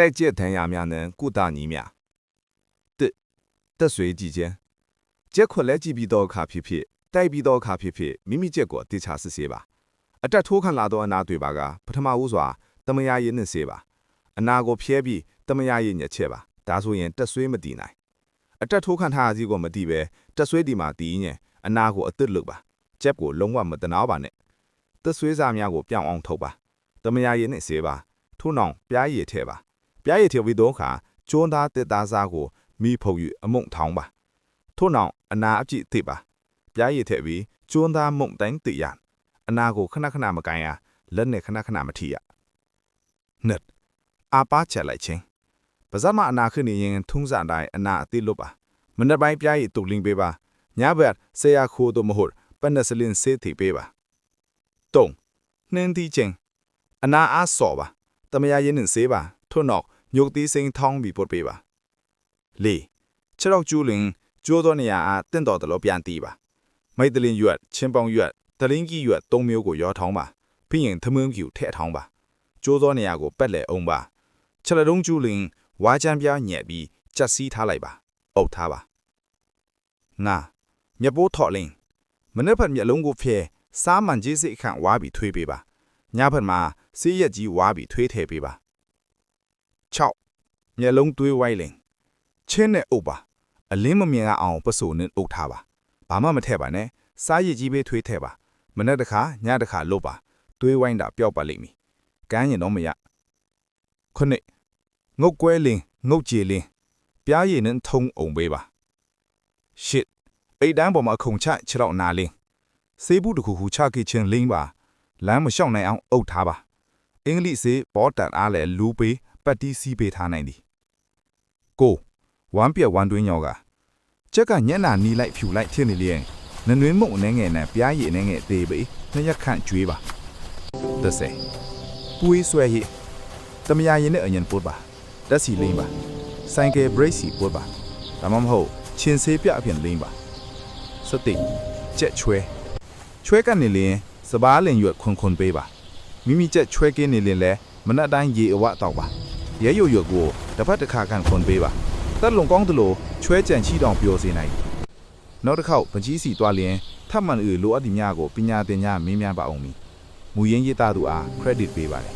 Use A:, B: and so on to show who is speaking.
A: 带接谈亚面能顾大你面。得随几件，结果来几笔刀卡皮皮，带笔刀卡皮皮，秘密结果得查是谁吧？这偷看拉到那对吧个，不他妈无所，他们也能谁吧？那个偏比，他们也热切吧？大数人得随没地来，这偷看他这个没地位，这随地嘛第一呢，那个得了吧？结果龙王没得闹吧呢？得随咱们个变王头吧？他们也能谁吧？土囊变一天吧？变一天为多看，长大得大啥个？มีพอยู่อมงทองบ่ทุนองอนาจิติบ่ပြားရည်တဲ့ပြီးကျွန်းသားမုံတိုင်းတရအနာကိုခဏခဏမကန်ရလက်နဲ့ခဏခဏမထီရနှစ်အာပါချက်လိုက်ချင်းပါဇက်မအနာခင်းနေရင်ထုံးစံတိုင်းအနာအတိလွတ်ပါမနေ့ပိုင်းပြားရည်တူလင်းပေးပါညဘက်ဆေးရခိုးတို့မဟုတ်ပနစလင်ဆေးထိပေးပါသုံးနှင်းတီချင်းအနာအားစော်ပါတမယာရင်းနဲ့ဆေးပါထုံတော့ညုတ်တီးစိန်ထောင်းပြီးပို့ပေးပါလေခြေတော့ကျူးလင်ကျိုးသောနေရာအားတင့်တော်တယ်လို့ပြန်တီးပါမိတ်တလင်းရွက်ချင်းပေါင်းရွက်တလင်းကြီးရွက်၃မျိုးကိုရောထောင်းပါပြီးရင်သမင်းကျူထည့်ထောင်းပါကျိုးသောနေရာကိုပက်လေအောင်ပါခြေလုံးကျူးလင်ဝါချမ်းပြားညက်ပြီးကြက်စီးထားလိုက်ပါအုပ်ထားပါငါမျက်ပိုးထော်လင်းမနေ့ဖက်မျက်လုံးကိုဖျဲစားမှန်ကြီးစိတ်ခန့်ဝါပြီးထွေးပေးပါညဖက်မှာဆေးရက်ကြီးဝါပြီးထွေးထည့်ပေးပါ6မျက်လုံးတွေးဝိုင်းလင်ချင်းနဲ့အုပ်ပါအလင်းမမြင်အောင်ပစိုးနဲ့အုပ်ထားပါဘာမှမထည့်ပါနဲ့စားရည်ကြီးပဲထွေးထည့်ပါမနေ့တစ်ခါညတစ်ခါလုပ်ပါတွေးဝိုင်းတာပျောက်ပါလိမ့်မည်ကမ်းရင်တော့မရခုနှစ်ငုတ်ကွဲလင်းငုတ်ကြည်လင်းပြားရည်နဲ့ထုံအောင်ပေးပါရှစ်အိတ်တန်းပေါ်မှာခုံချခြေတော့နာလင်းဆေးဘူးတစ်ခုခုချခဲ့ချင်းလင်းပါလမ်းမလျှောက်နိုင်အောင်အုပ်ထားပါအင်္ဂလိပ်ဆေးပေါ်တန်အားလဲလူပေးပတ်တီးစီးပေးထားနိုင်သည်ကိုဝမ်းပြက်ဝမ်းတွင်းရောက်ကချက်ကညက်နာနီးလိုက်ဖြူလိုက်ထင်းနေလေနနွေးမုံအနေငယ်နဲ့ပြားရည်အနေငယ်သေးပေနှစ်ရက်ခန့်ကျွေးပါ30ပွေးဆွဲရည်တမယာရင်နဲ့အရင်ပို့ပါတက်စီလိမ့်ပါဆိုင်ကယ်ဘရိတ်စီပို့ပါဒါမှမဟုတ်ချင်းဆေးပြအပြင်လိမ့်ပါစတိချက်ချွဲကနေလင်းစပားလင်ရွက်ခွန်ပေးပါမိမိချက်ချွဲကင်းနေလင်းလဲမနက်တိုင်းရေအဝတော့ပါရဲရွက်ကိုတစ်ဖက်တစ်ခါကန်ခွန်ပေးပါတက်လုံကောင်းတလို့ချွဲကြံချီတောင်ပြောစေနိုင်နောက်တစ်ခေါက်ပကြီးစီတွားလျင်ထပ်မံလိုအပ်သည့်များကိုပညာသင်များမင်းများပါအောင်မူရင်းရေးသားသူအား credit ပေးပါတယ်